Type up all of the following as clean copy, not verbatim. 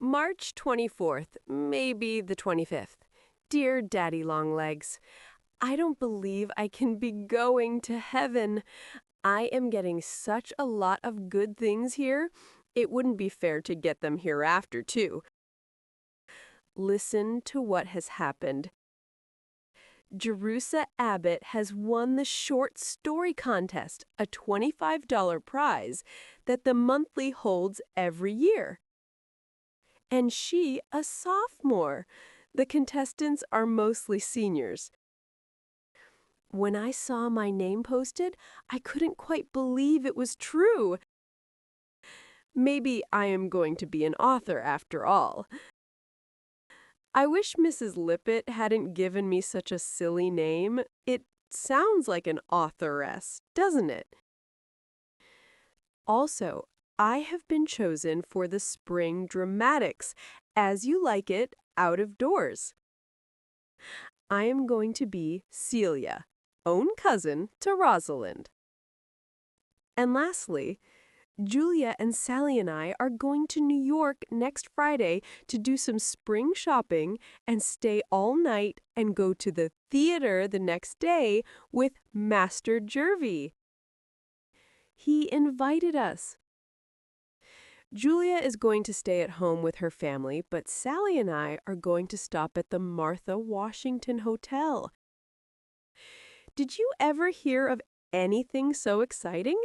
March 24th, maybe the 25th. Dear Daddy Longlegs, I don't believe I can be going to heaven. I am getting such a lot of good things here. It wouldn't be fair to get them hereafter, too. Listen to what has happened. Jerusha Abbott has won the short story contest, a $25 prize that the monthly holds every year. And she a sophomore. The contestants are mostly seniors. When I saw my name posted, I couldn't quite believe it was true. Maybe I am going to be an author after all. I wish Mrs. Lippett hadn't given me such a silly name. It sounds like an authoress, doesn't it? Also, I have been chosen for the spring dramatics, As You Like It, out of doors. I am going to be Celia, own cousin to Rosalind. And lastly, Julia and Sally and I are going to New York next Friday to do some spring shopping and stay all night and go to the theater the next day with Master Jervy. He invited us. Julia is going to stay at home with her family, but Sally and I are going to stop at the Martha Washington Hotel. Did you ever hear of anything so exciting?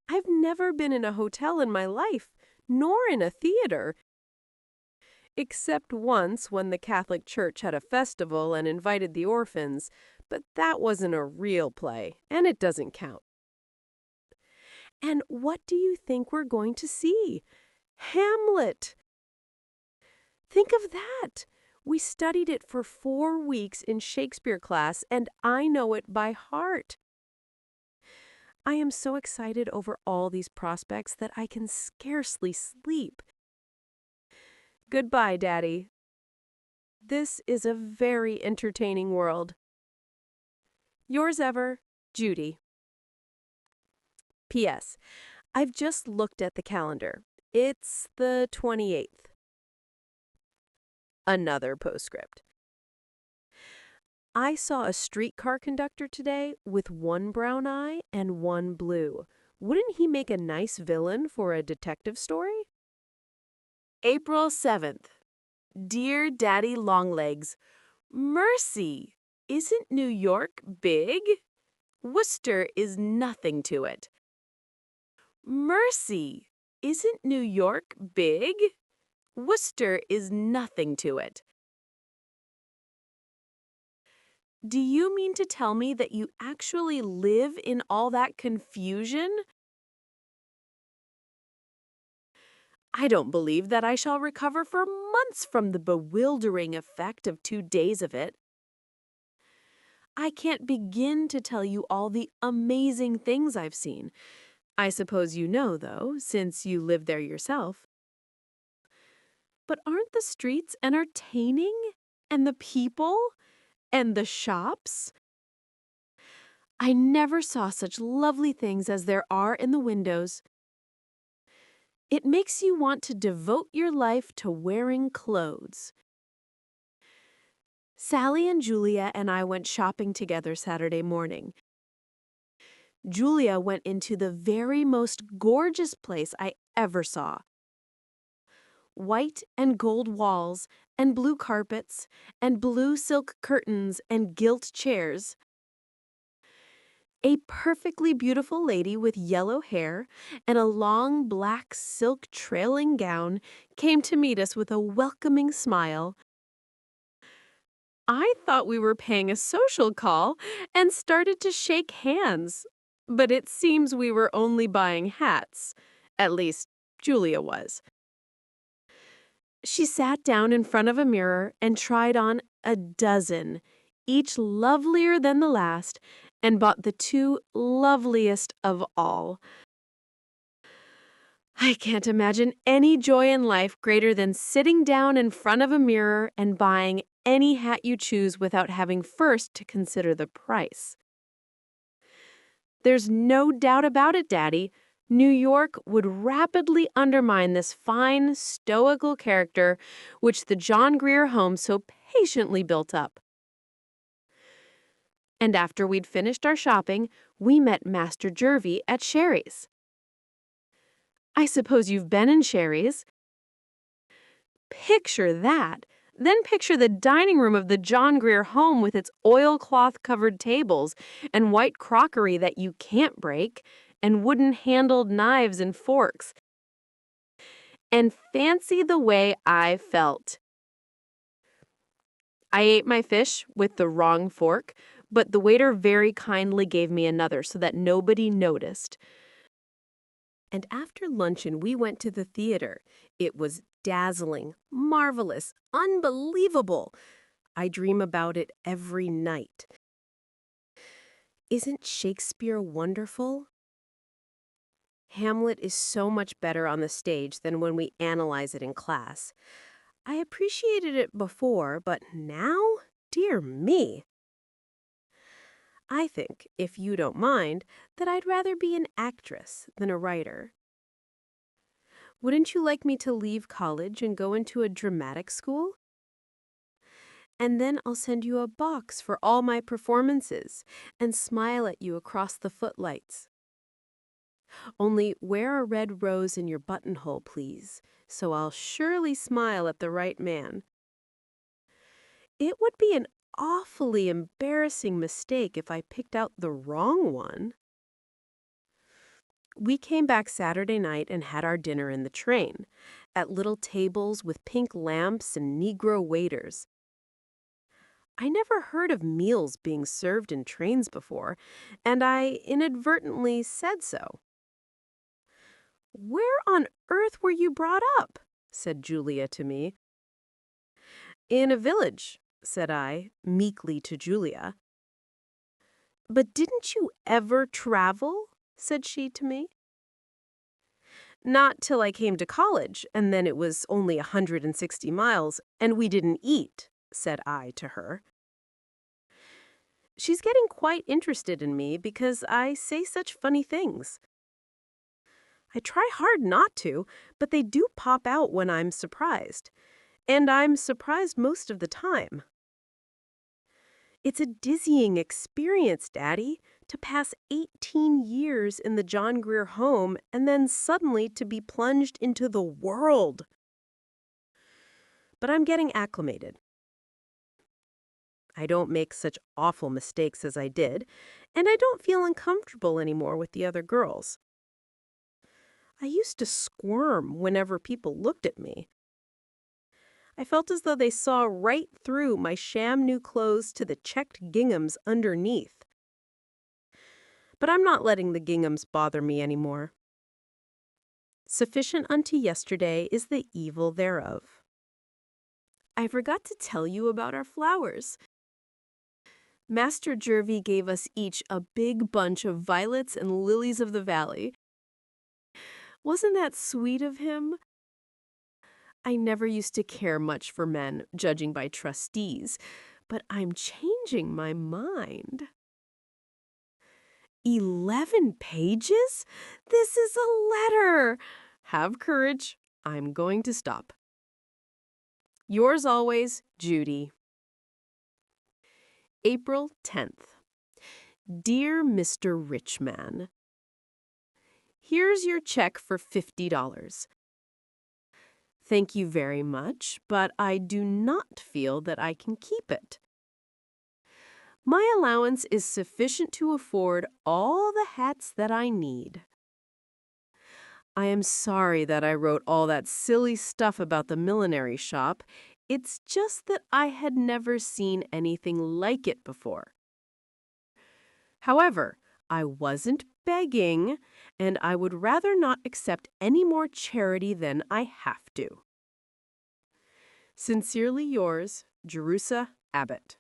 I've never been in a hotel in my life, nor in a theater. Except once when the Catholic Church had a festival and invited the orphans, but that wasn't a real play, and it doesn't count. And what do you think we're going to see? Hamlet! Think of that! We studied it for 4 weeks in Shakespeare class, and I know it by heart. I am so excited over all these prospects that I can scarcely sleep. Goodbye, Daddy. This is a very entertaining world. Yours ever, Judy. P.S. I've just looked at the calendar. It's the 28th. Another postscript. I saw a streetcar conductor today with one brown eye and one blue. Wouldn't he make a nice villain for a detective story? April 7th. Dear Daddy Longlegs, mercy! Isn't New York big? Worcester is nothing to it. Mercy! Isn't New York big? Worcester is nothing to it. Do you mean to tell me that you actually live in all that confusion? I don't believe that I shall recover for months from the bewildering effect of 2 days of it. I can't begin to tell you all the amazing things I've seen. I suppose you know, though, since you live there yourself. But aren't the streets entertaining? And the people? And the shops? I never saw such lovely things as there are in the windows. It makes you want to devote your life to wearing clothes. Sally and Julia and I went shopping together Saturday morning. Julia went into the very most gorgeous place I ever saw. White and gold walls, and blue carpets, and blue silk curtains, and gilt chairs. A perfectly beautiful lady with yellow hair and a long black silk trailing gown came to meet us with a welcoming smile. I thought we were paying a social call and started to shake hands, but it seems we were only buying hats. At least, Julia was. She sat down in front of a mirror and tried on a dozen, each lovelier than the last, and bought the 2 loveliest of all. I can't imagine any joy in life greater than sitting down in front of a mirror and buying any hat you choose without having first to consider the price. There's no doubt about it, Daddy. New York would rapidly undermine this fine, stoical character which the John Grier home so patiently built up. And after we'd finished our shopping, we met Master Jervie at Sherry's. I suppose you've been in Sherry's? Picture that. Then picture the dining room of the John Grier home with its oilcloth-covered tables and white crockery that you can't break, and wooden-handled knives and forks. And fancy the way I felt. I ate my fish with the wrong fork, but the waiter very kindly gave me another so that nobody noticed. And after luncheon, we went to the theater. It was dazzling, marvelous, unbelievable. I dream about it every night. Isn't Shakespeare wonderful? Hamlet is so much better on the stage than when we analyze it in class. I appreciated it before, but now, dear me. I think, if you don't mind, that I'd rather be an actress than a writer. Wouldn't you like me to leave college and go into a dramatic school? And then I'll send you a box for all my performances and smile at you across the footlights. Only wear a red rose in your buttonhole, please, so I'll surely smile at the right man. It would be an awfully embarrassing mistake if I picked out the wrong one. We came back Saturday night and had our dinner in the train, at little tables with pink lamps and Negro waiters. I never heard of meals being served in trains before, and I inadvertently said so. "Where on earth were you brought up?" said Julia to me. "In a village," said I, meekly to Julia. "But didn't you ever travel?" said she to me. "Not till I came to college, and then it was only 160 miles, and we didn't eat," said I to her. She's getting quite interested in me because I say such funny things. I try hard not to, but they do pop out when I'm surprised. And I'm surprised most of the time. It's a dizzying experience, Daddy, to pass 18 years in the John Grier home and then suddenly to be plunged into the world. But I'm getting acclimated. I don't make such awful mistakes as I did, and I don't feel uncomfortable anymore with the other girls. I used to squirm whenever people looked at me. I felt as though they saw right through my sham new clothes to the checked ginghams underneath. But I'm not letting the ginghams bother me anymore. Sufficient unto yesterday is the evil thereof. I forgot to tell you about our flowers. Master Jervie gave us each a big bunch of violets and lilies of the valley. Wasn't that sweet of him? I never used to care much for men, judging by trustees, but I'm changing my mind. 11 pages? This is a letter! Have courage. I'm going to stop. Yours always, Judy. April 10th. Dear Mr. Richman, here's your check for $50. Thank you very much, but I do not feel that I can keep it. My allowance is sufficient to afford all the hats that I need. I am sorry that I wrote all that silly stuff about the millinery shop. It's just that I had never seen anything like it before. However, I wasn't begging, and I would rather not accept any more charity than I have to. Sincerely yours, Jerusha Abbott.